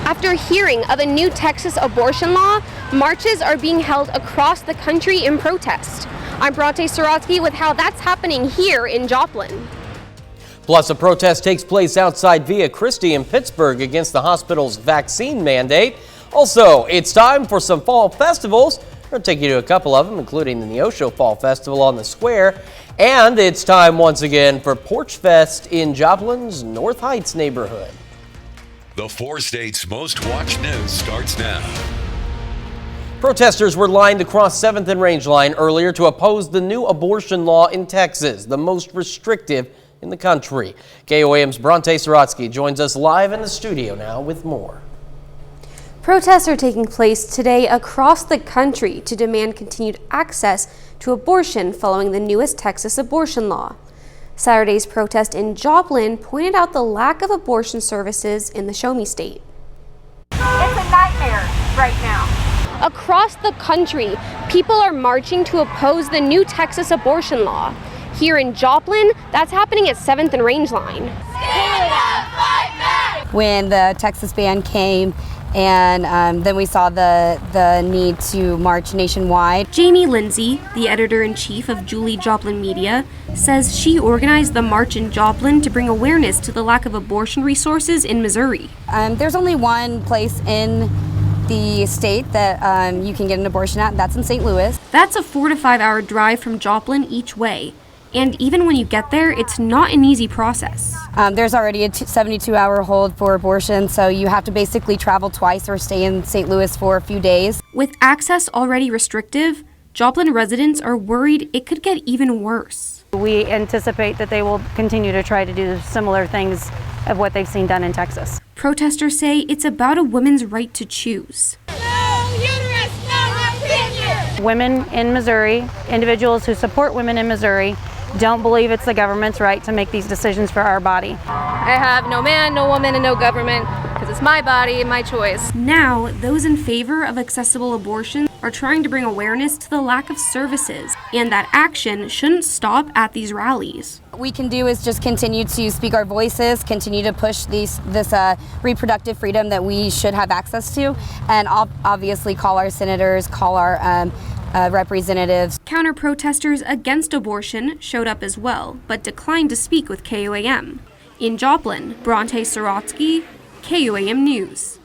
After hearing of a new Texas abortion law, marches are being held across the country in protest. I'm Bronte Sorotsky with how that's happening here in Joplin. Plus, a protest takes place outside Via Christi in Pittsburgh against the hospital's vaccine mandate. Also, it's time for some fall festivals. We're going to take you to a couple of them, including the NEOSHO Fall Festival on the Square. And it's time once again for Porch Fest in Joplin's North Heights neighborhood. The 4 states' most watched news starts now. Protesters were lined across 7th and Rangeline earlier to oppose the new abortion law in Texas, the most restrictive in the country. KOAM's Bronte Sorotsky joins us live in the studio now with more. Protests are taking place today across the country to demand continued access to abortion following the newest Texas abortion law. Saturday's protest in Joplin pointed out the lack of abortion services in the Show Me State. It's a nightmare right now. Across the country, people are marching to oppose the new Texas abortion law. Here in Joplin, that's happening at 7th and Rangeline. Stand up, fight back! When the Texas ban came, and then we saw the need to march nationwide. Jamie Lindsay, the editor-in-chief of Julie Joplin Media, says she organized the march in Joplin to bring awareness to the lack of abortion resources in Missouri. There's only one place in the state that you can get an abortion at, and that's in St. Louis. That's a 4 to 5 hour drive from Joplin each way. And even when you get there, it's not an easy process. There's already a 72-hour hold for abortion, so you have to basically travel twice or stay in St. Louis for a few days. With access already restrictive, Joplin residents are worried it could get even worse. We anticipate that they will continue to try to do similar things of what they've seen done in Texas. Protesters say it's about a woman's right to choose. No uterus, no opinion! Women in Missouri, individuals who support women in Missouri, don't believe it's the government's right to make these decisions for our body. I have no man, no woman, and no government, because it's my body and my choice. Now, those in favor of accessible abortion are trying to bring awareness to the lack of services, and that action shouldn't stop at these rallies. What we can do is just continue to speak our voices, continue to push this reproductive freedom that we should have access to, and obviously call our senators, call our representatives. Counter-protesters against abortion showed up as well, but declined to speak with KOAM. In Joplin, Bronte Sorotsky, KOAM News.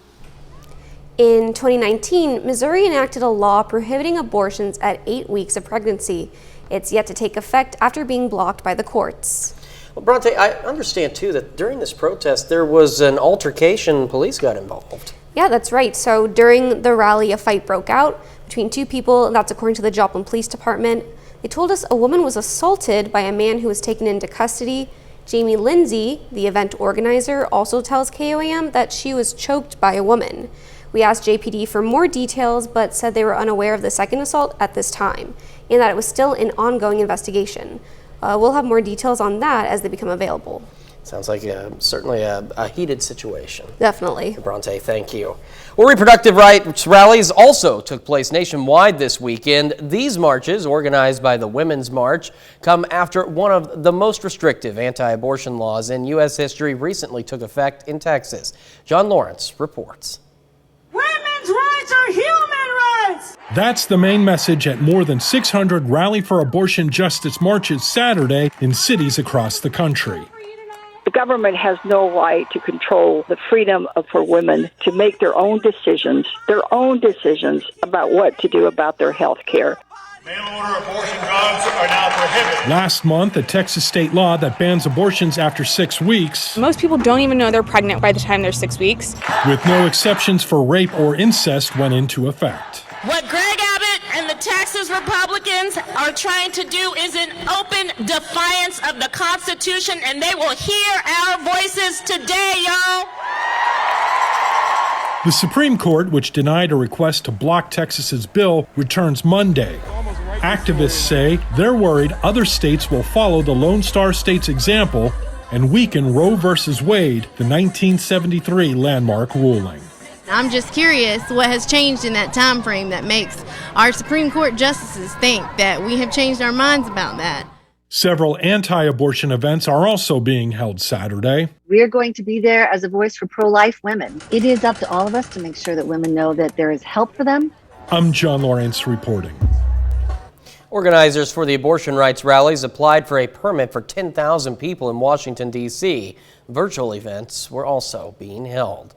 In 2019, Missouri enacted a law prohibiting abortions at 8 weeks of pregnancy. It's yet to take effect after being blocked by the courts. Well, Bronte, I understand too that during this protest there was an altercation, police got involved. Yeah, that's right. So during the rally, a fight broke out between two people. That's according to the Joplin Police Department. They told us a woman was assaulted by a man who was taken into custody. Jamie Lindsay, the event organizer, also tells KOAM that she was choked by a woman. We asked JPD for more details, but said they were unaware of the second assault at this time, and that it was still an ongoing investigation. We'll have more details on that as they become available. Sounds like certainly a heated situation. Definitely. Bronte, thank you. Well, reproductive rights rallies also took place nationwide this weekend. These marches, organized by the Women's March, come after one of the most restrictive anti-abortion laws in U.S. history recently took effect in Texas. John Lawrence reports. Women's rights are human rights! That's the main message at more than 600 Rally for Abortion Justice marches Saturday in cities across the country. The government has no right to control the freedom for women to make their own decisions about what to do about their health care. Mail-order abortion drugs are now prohibited. Last month, a Texas state law that bans abortions after 6 weeks. Most people don't even know they're pregnant by the time they're 6 weeks. With no exceptions for rape or incest went into effect. What Greg Abbott and the Texas Republicans are trying to do is an open defiance of the Constitution, and they will hear our voices today, y'all. The Supreme Court, which denied a request to block Texas's bill, returns Monday. Activists say they're worried other states will follow the Lone Star State's example and weaken Roe v. Wade, the 1973 landmark ruling. I'm just curious what has changed in that time frame that makes our Supreme Court justices think that we have changed our minds about that. Several anti-abortion events are also being held Saturday. We're going to be there as a voice for pro-life women. It is up to all of us to make sure that women know that there is help for them. I'm John Lawrence reporting. Organizers for the abortion rights rallies applied for a permit for 10,000 people in Washington, D.C. Virtual events were also being held.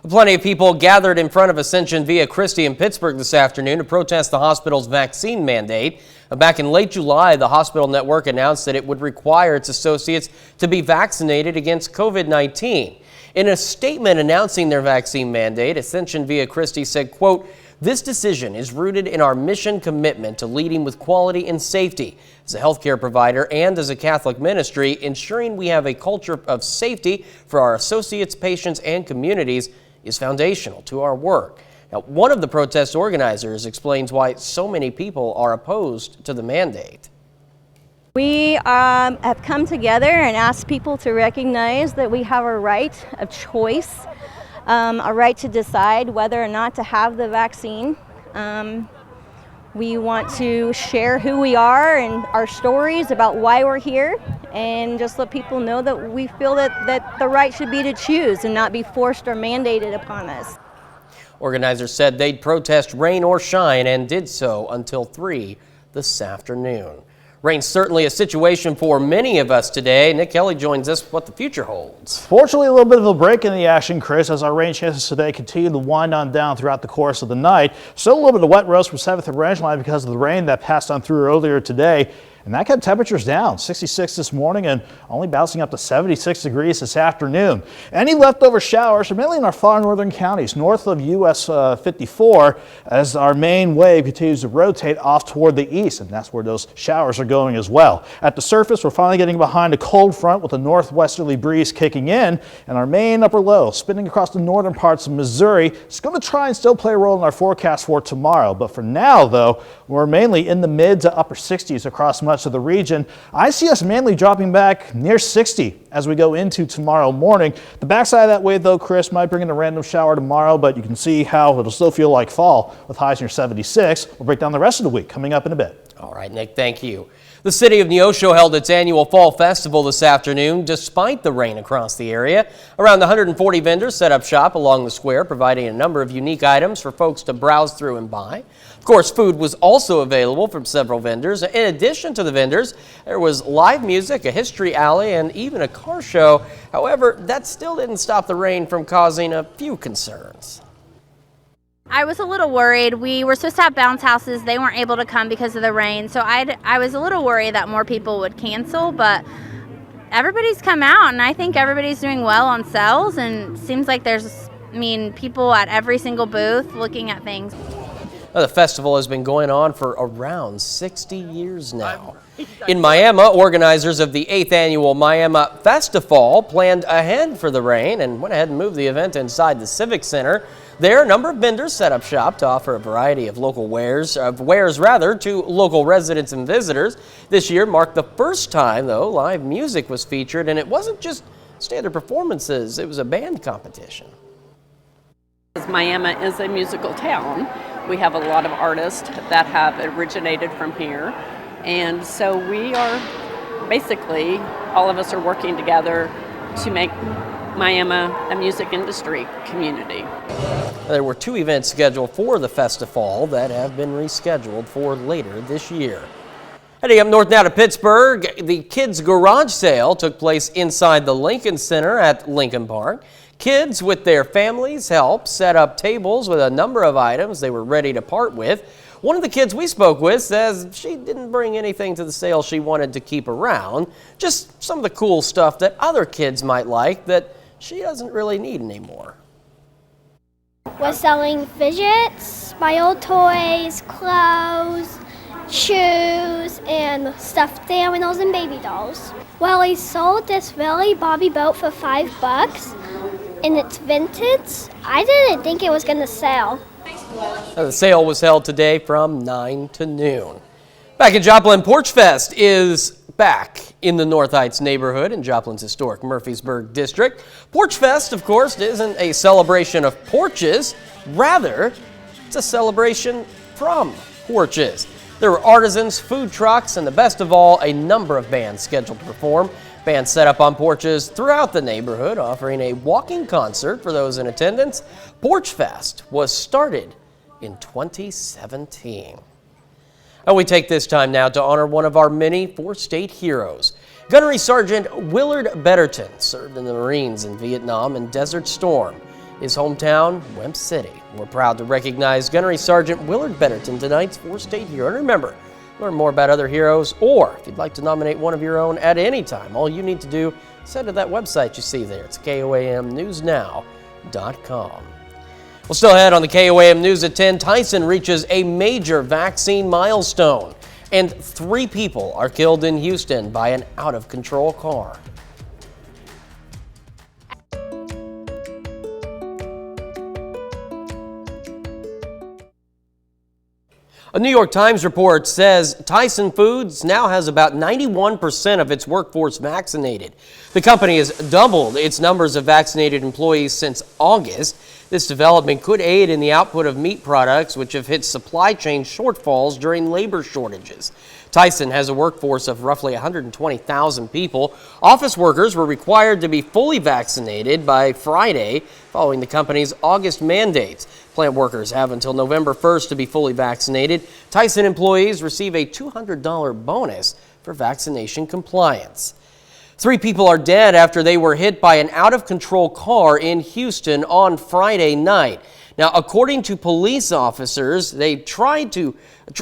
Plenty of people gathered in front of Ascension Via Christi in Pittsburgh this afternoon to protest the hospital's vaccine mandate. Back in late July, the hospital network announced that it would require its associates to be vaccinated against COVID-19. In a statement announcing their vaccine mandate, Ascension Via Christi said, quote, "This decision is rooted in our mission commitment to leading with quality and safety. As a healthcare provider and as a Catholic ministry, ensuring we have a culture of safety for our associates, patients, and communities is foundational to our work." Now, one of the protest organizers explains why so many people are opposed to the mandate. We have come together and asked people to recognize that we have a right of choice, a right to decide whether or not to have the vaccine. We want to share who we are and our stories about why we're here, and just let people know that we feel that the right should be to choose and not be forced or mandated upon us. Organizers said they'd protest rain or shine and did so until 3 this afternoon. Rain's certainly a situation for many of us today. Nick Kelly joins us with what the future holds. Fortunately, a little bit of a break in the action, Chris, as our rain chances today continue to wind on down throughout the course of the night. Still a little bit of wet roast from 7th and Rangeline because of the rain that passed on through earlier today. And that kept temperatures down, 66 this morning and only bouncing up to 76 degrees this afternoon. Any leftover showers are mainly in our far northern counties, north of US 54, as our main wave continues to rotate off toward the east, and that's where those showers are going as well. At the surface, we're finally getting behind a cold front with a northwesterly breeze kicking in, and our main upper low spinning across the northern parts of Missouri. It's going to try and still play a role in our forecast for tomorrow, but for now, though, we're mainly in the mid to upper 60s across much of the region. I see us mainly dropping back near 60 as we go into tomorrow morning. The backside of that wave, though, Chris, might bring in a random shower tomorrow, but you can see how it'll still feel like fall with highs near 76. We'll break down the rest of the week coming up in a bit. All right, Nick, thank you. The city of Neosho held its annual fall festival this afternoon despite the rain across the area. Around 140 vendors set up shop along the square, providing a number of unique items for folks to browse through and buy. Of course, food was also available from several vendors. In addition to the vendors, there was live music, a history alley, and even a car show. However, that still didn't stop the rain from causing a few concerns. I was a little worried. We were supposed to have bounce houses. They weren't able to come because of the rain. So I was a little worried that more people would cancel, but everybody's come out and I think everybody's doing well on sales, and it seems like there's, people at every single booth looking at things. The festival has been going on for around 60 years now. In Miami, organizers of the 8th annual Miami Festival planned ahead for the rain and went ahead and moved the event inside the Civic Center. There, a number of vendors set up shop to offer a variety of local wares to local residents and visitors. This year marked the first time, though, live music was featured, and it wasn't just standard performances, it was a band competition. Miami is a musical town. We have a lot of artists that have originated from here, and so we are basically, all of us are working together to make Miami a music industry community. There were 2 events scheduled for the festival that have been rescheduled for later this year. Heading up north now to Pittsburgh, the Kids Garage Sale took place inside the Lincoln Center at Lincoln Park. Kids with their families helped set up tables with a number of items they were ready to part with. One of the kids we spoke with says she didn't bring anything to the sale she wanted to keep around, just some of the cool stuff that other kids might like that she doesn't really need anymore. We're selling fidgets, my old toys, clothes, shoes, and stuffed animals and baby dolls. Well, I sold this really Bobby boat for $5, and it's vintage. I didn't think it was going to sell. The sale was held today from 9 to noon. Back in Joplin, Porch Fest is back in the North Heights neighborhood in Joplin's historic Murfreesburg district. Porch Fest, of course, isn't a celebration of porches. Rather, it's a celebration from porches. There were artisans, food trucks, and the best of all, a number of bands scheduled to perform. Bands set up on porches throughout the neighborhood, offering a walking concert for those in attendance. Porch Fest was started in 2017. And we take this time now to honor one of our many four-state heroes. Gunnery Sergeant Willard Betterton served in the Marines in Vietnam and Desert Storm. His hometown, Wemp City. We're proud to recognize Gunnery Sergeant Willard Betterton, tonight's four-state hero. And remember, learn more about other heroes, or if you'd like to nominate one of your own at any time, all you need to do is head to that website you see there. It's KOAMNewsNow.com. Well, still ahead on the KOAM News at 10, TYSON reaches a major vaccine milestone, and 3 people are killed in Houston by an out-of-control car. A New York Times report says Tyson Foods now has about 91% of its workforce vaccinated. The company has doubled its numbers of vaccinated employees since August. This development could aid in the output of meat products, which have hit supply chain shortfalls during labor shortages. Tyson has a workforce of roughly 120,000 people. Office workers were required to be fully vaccinated by Friday, following the company's August mandates. Plant workers have until November 1st to be fully vaccinated. Tyson employees receive a $200 bonus for vaccination compliance. 3 people are dead after they were hit by an out-of-control car in Houston on Friday night. Now, according to police officers,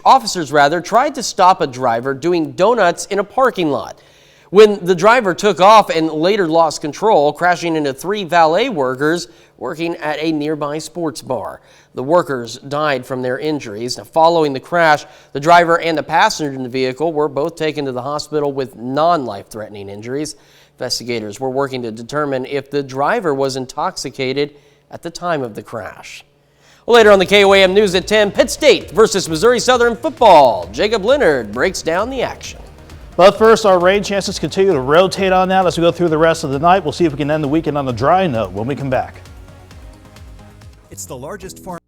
officers tried to stop a driver doing donuts in a parking lot. When the driver took off and later lost control, crashing into 3 valet workers working at a nearby sports bar. The workers died from their injuries. Now, following the crash, the driver and the passenger in the vehicle were both taken to the hospital with non-life-threatening injuries. Investigators were working to determine if the driver was intoxicated at the time of the crash. Later on the KOAM News at 10, Pitt State versus Missouri Southern football. Jacob Leonard breaks down the action. But first, our rain chances continue to rotate on out as we go through the rest of the night. We'll see if we can end the weekend on a dry note when we come back. It's the largest farm.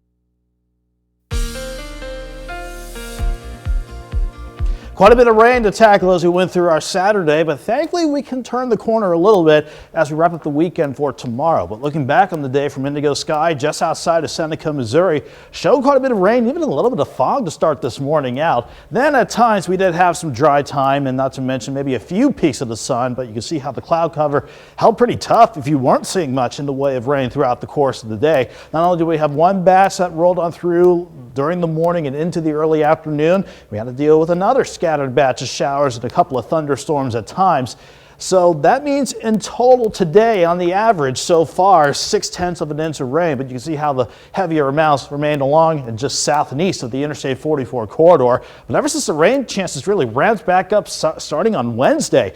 Quite a bit of rain to tackle as we went through our Saturday, but thankfully we can turn the corner a little bit as we wrap up the weekend for tomorrow. But looking back on the day from Indigo Sky just outside of Seneca, Missouri, showed quite a bit of rain, even a little bit of fog to start this morning out. Then at times we did have some dry time, and not to mention maybe a few peaks of the sun, but you can see how the cloud cover held pretty tough if you weren't seeing much in the way of rain throughout the course of the day. Not only do we have one batch that rolled on through during the morning and into the early afternoon, we had to deal with another scattered batch of showers and a couple of thunderstorms at times. So that means in total today, on the average so far, 0.6 of an inch of rain. But you can see how the heavier amounts remained along and just south and east of the Interstate 44 corridor. But ever since the rain chances really ramped back up starting on Wednesday,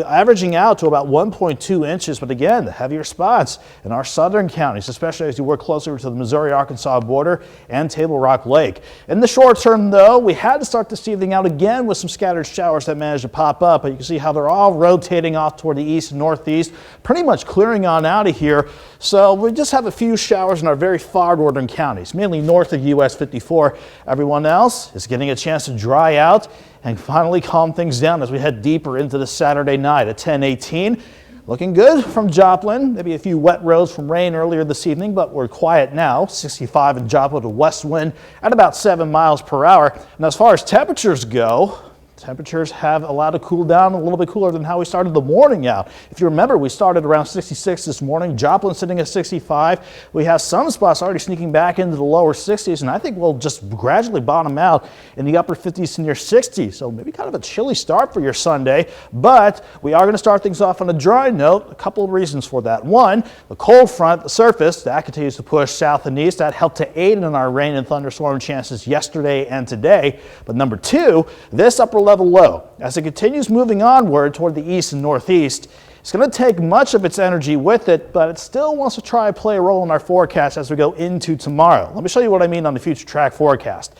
averaging out to about 1.2 inches. But again, the heavier spots in our southern counties, especially as you work closer to the Missouri-Arkansas border and Table Rock Lake. In the short term, though, we had to start this evening out again with some scattered showers that managed to pop up. But you can see how they're all rotating off toward the east and northeast, pretty much clearing on out of here. So we just have a few showers in our very far northern counties, mainly north of US 54. Everyone else is getting a chance to dry out and finally calm things down as we head deeper into the Saturday night at 10:18. Looking good from Joplin. Maybe a few wet roads from rain earlier this evening, but we're quiet now. 65 in Joplin, a west wind at about 7 miles per hour. And as far as temperatures go, temperatures have allowed to cool down a little bit cooler than how we started the morning out. If you remember, we started around 66 this morning. Joplin sitting at 65. We have some spots already sneaking back into the lower 60s, and I think we'll just gradually bottom out in the upper 50s to near 60. So maybe kind of a chilly start for your Sunday, but we are going to start things off on a dry note. A couple of reasons for that. One, the cold front, the surface, that continues to push south and east. That helped to aid in our rain and thunderstorm chances yesterday and today. But number two, this upper level low, as it continues moving onward toward the east and northeast, it's going to take much of its energy with it, but it still wants to try and play a role in our forecast as we go into tomorrow. Let me show you what I mean on the future track forecast.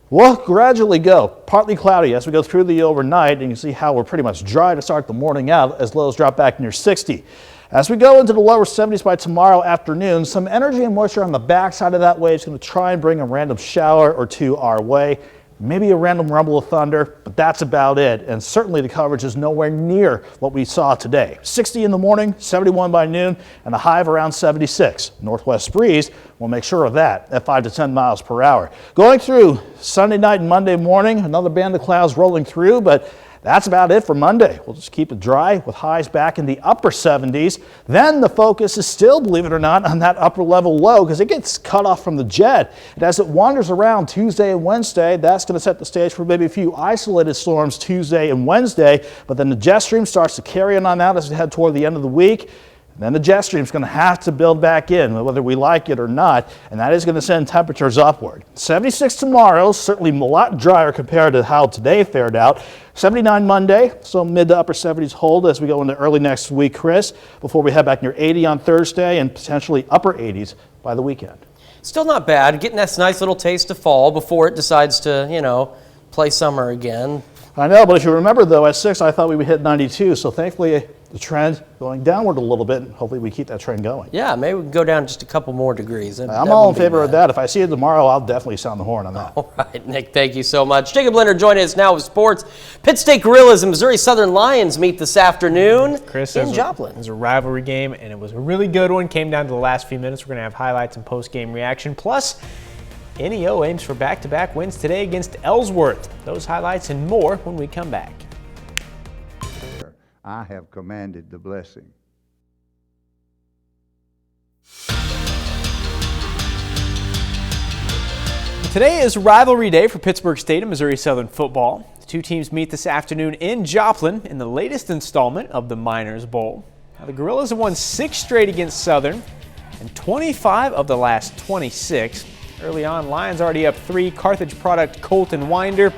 We'll gradually go partly cloudy as we go through the overnight, and you see how we're pretty much dry to start the morning out as lows drop back near 60. As we go into the lower 70s by tomorrow afternoon, some energy and moisture on the backside of that wave is going to try and bring a random shower or two our way. maybe a random rumble of thunder, but that's about it. And certainly the coverage is nowhere near what we saw today. 60 in the morning, 71 by noon, and a high of around 76. Northwest breeze will make sure of that at 5 to 10 miles per hour. Going through Sunday night and Monday morning, another band of clouds rolling through, but that's about it for Monday. We'll just keep it dry with highs back in the upper 70s. Then the focus is still, believe it or not, on that upper level low because it gets cut off from the jet. And as it wanders around Tuesday and Wednesday, that's going to set the stage for maybe a few isolated storms Tuesday and Wednesday. But then the jet stream starts to carry on out as we head toward the end of the week. And then the jet stream is going to have to build back in, whether we like it or not, and that is going to send temperatures upward. 76 tomorrow, certainly a lot drier compared to how today fared out. 79 Monday, so mid to upper 70s hold as we go into early next week, Chris, before we head back near 80 on Thursday and potentially upper 80s by the weekend. Still not bad. Getting that nice little taste of fall before it decides to, you know, play summer again. I know, but if you remember, though, at 6, I thought we would hit 92, so thankfully the trend going downward a little bit, and hopefully we keep that trend going. Yeah, maybe we can go down just a couple more degrees. I'm all in favor of that. If I see it tomorrow, I'll definitely sound the horn on that. All right, Nick, thank you so much. Jacob Leonard joining us now with sports. Pitt State Gorillas and Missouri Southern Lions meet this afternoon in Joplin. It was a rivalry game, and it was a really good one. Came down to the last few minutes. We're going to have highlights and post-game reaction. Plus, NEO aims for back-to-back wins today against Ellsworth. Those highlights and more when we come back. I have commanded the blessing. Today is rivalry day for Pittsburg State and Missouri Southern football. The two teams meet this afternoon in Joplin in the latest installment of the Miners Bowl. Now, the Gorillas have won 6 straight against Southern and 25 of the last 26. Early on, Lions already up 3. Carthage product Colton Winder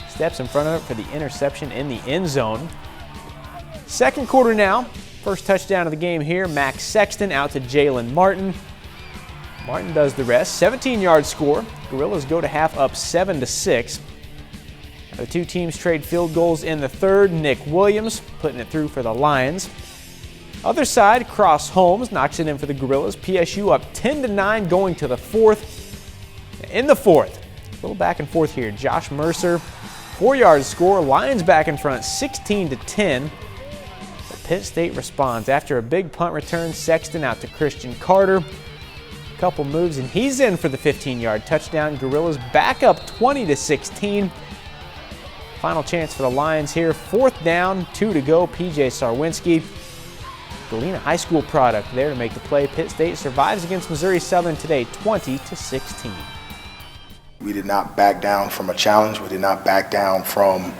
steps in front of it for the interception in the end zone. Second quarter now. First touchdown of the game here. Max Sexton out to Jalen Martin. Martin does the rest. 17-yard score. Gorillas go to half up 7-6. The two teams trade field goals in the third. Nick Williams putting it through for the Lions. Other side, Cross Holmes knocks it in for the Gorillas. PSU up 10-9 going to the fourth. In the fourth, a little back and forth here. Josh Mercer, 4-yard score. Lions back in front 16-10. Pitt State responds after a big punt return. Sexton out to Christian Carter. A couple moves and he's in for the 15-yard touchdown. Gorillas back up 20-16. Final chance for the Lions here. 4th down, 2 to go. PJ Sarwinski. Galena High School product there to make the play. Pitt State survives against Missouri Southern today, 20-16. We did not back down from a challenge. We did not back down from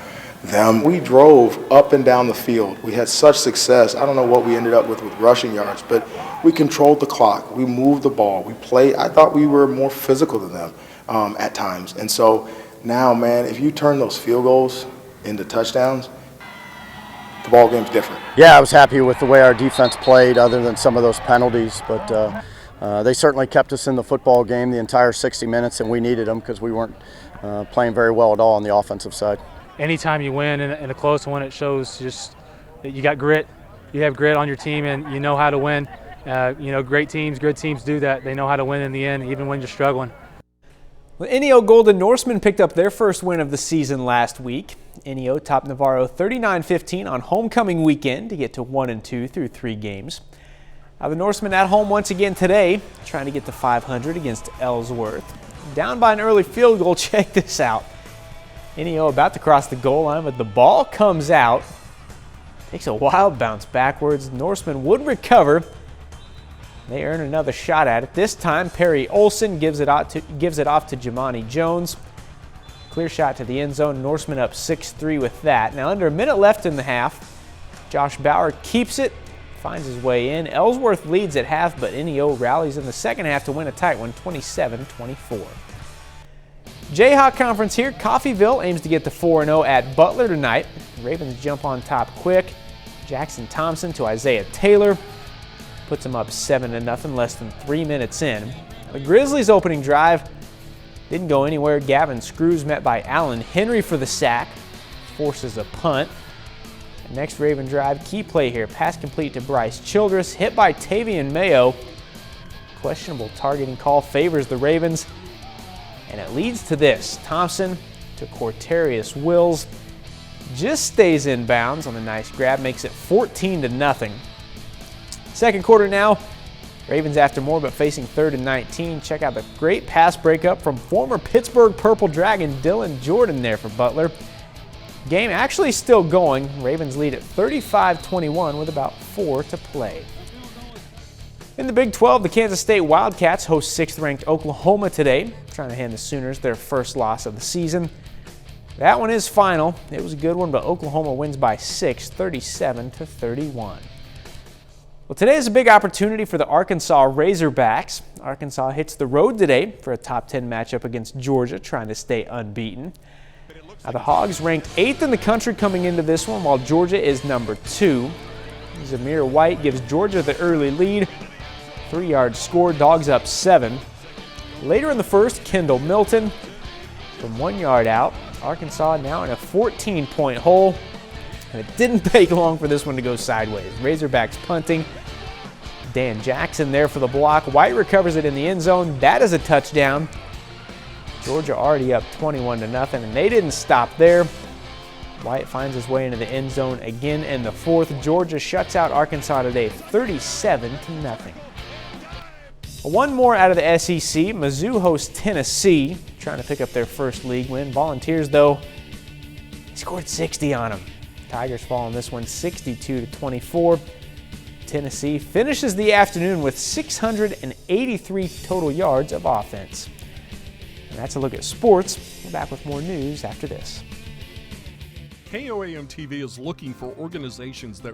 them. We drove up and down the field. We had such success. I don't know what we ended up with rushing yards, but we controlled the clock. We moved the ball. We played. I thought we were more physical than them at times. And so now, man, if you turn those field goals into touchdowns, the ball game's different. Yeah, I was happy with the way our defense played other than some of those penalties, but they certainly kept us in the football game the entire 60 minutes, and we needed them because we weren't playing very well at all on the offensive side. Anytime you win in a close one, it shows just that you got grit. You have grit on your team, and you know how to win. You know, great teams, good teams do that. They know how to win in the end, even when you're struggling. Well, NEO Golden Norsemen picked up their first win of the season last week. NEO topped Navarro 39-15 on homecoming weekend to get to 1-2 through 3 games. Now the Norsemen at home once again today, trying to get to 500 against Ellsworth. Down by an early field goal, check this out. NEO about to cross the goal line, but the ball comes out. Takes a wild bounce backwards. Norsemen would recover. They earn another shot at it. This time, Perry Olson gives it off to Jamani Jones. Clear shot to the end zone. Norsemen up 6-3 with that. Now under a minute left in the half. Josh Bauer keeps it, finds his way in. Ellsworth leads at half, but NEO rallies in the second half to win a tight one, 27-24. Jayhawk Conference here. Coffeyville aims to get to 4-0 at Butler tonight. The Ravens jump on top quick. Jackson Thompson to Isaiah Taylor. Puts them up 7-0 less than 3 minutes in. The Grizzlies' opening drive didn't go anywhere. Gavin Screws met by Allen Henry for the sack. Forces a punt. The next Raven drive, key play here. Pass complete to Bryce Childress. Hit by Tavian Mayo. Questionable targeting call favors the Ravens. And it leads to this. Thompson to Corterius Wills. Just stays in bounds on a nice grab, makes it 14-0. Second quarter now. Ravens after more, but facing 3rd and 19. Check out the great pass breakup from former Pittsburgh Purple Dragon Dylan Jordan there for Butler. Game actually still going. Ravens lead at 35-21 with about 4 to play. In the Big 12, the Kansas State Wildcats host 6th-ranked Oklahoma today, trying to hand the Sooners their first loss of the season. That one is final. It was a good one, but Oklahoma wins by 6, 37-31. Well, today is a big opportunity for the Arkansas Razorbacks. Arkansas hits the road today for a top 10 matchup against Georgia, trying to stay unbeaten. Now, the Hogs ranked 8th in the country coming into this one, while Georgia is number 2. Zamir White gives Georgia the early lead. 3-yard score, Dogs up 7. Later in the first, Kendall Milton from 1 yard out. Arkansas now in a 14-point hole. And it didn't take long for this one to go sideways. Razorbacks punting. Dan Jackson there for the block. White recovers it in the end zone. That is a touchdown. Georgia already up 21-0, and they didn't stop there. White finds his way into the end zone again in the fourth. Georgia shuts out Arkansas today 37-0. One more out of the SEC. Mizzou hosts Tennessee, trying to pick up their first league win. Volunteers, though, scored 60 on them. Tigers fall on this one 62-24. Tennessee finishes the afternoon with 683 total yards of offense. And that's a look at sports. We're back with more news after this. KOAM TV is looking for organizations that...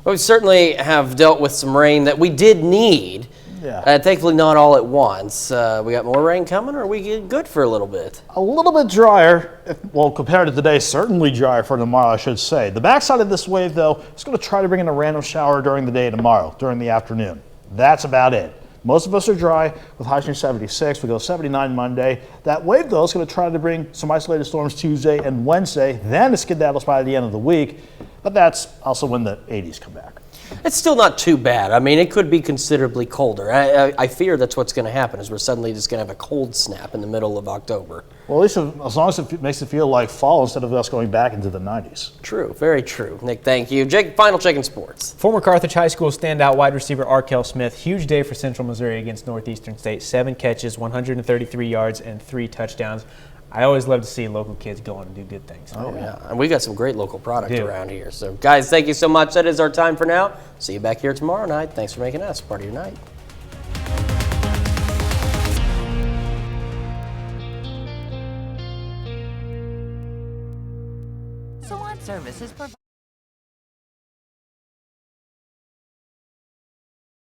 Well, we certainly have dealt with some rain that we did need. Yeah. Thankfully not all at once. We got more rain coming, or are we get good for a little bit? A little bit drier, well, compared to today, certainly drier for tomorrow, I should say. The backside of this wave, though, is going to try to bring in a random shower during the day tomorrow, during the afternoon. That's about it. Most of us are dry with highs near 76. We go 79 Monday. That wave, though, is going to try to bring some isolated storms Tuesday and Wednesday, then a skedaddles by the end of the week. But that's also when the 80s come back. It's still not too bad. I mean, it could be considerably colder. I fear that's what's going to happen, is we're suddenly just going to have a cold snap in the middle of October. Well, at least as long as it makes it feel like fall instead of us going back into the 90s. True, very true. Nick, thank you. Jake, final check in sports. Former Carthage High School standout wide receiver Arkell Smith, huge day for Central Missouri against Northeastern State. 7 catches, 133 yards, and 3 touchdowns. I always love to see local kids go on and do good things. Oh, yeah. And we got some great local product around here. So, guys, thank you so much. That is our time for now. See you back here tomorrow night. Thanks for making us part of your night. Salon services provided.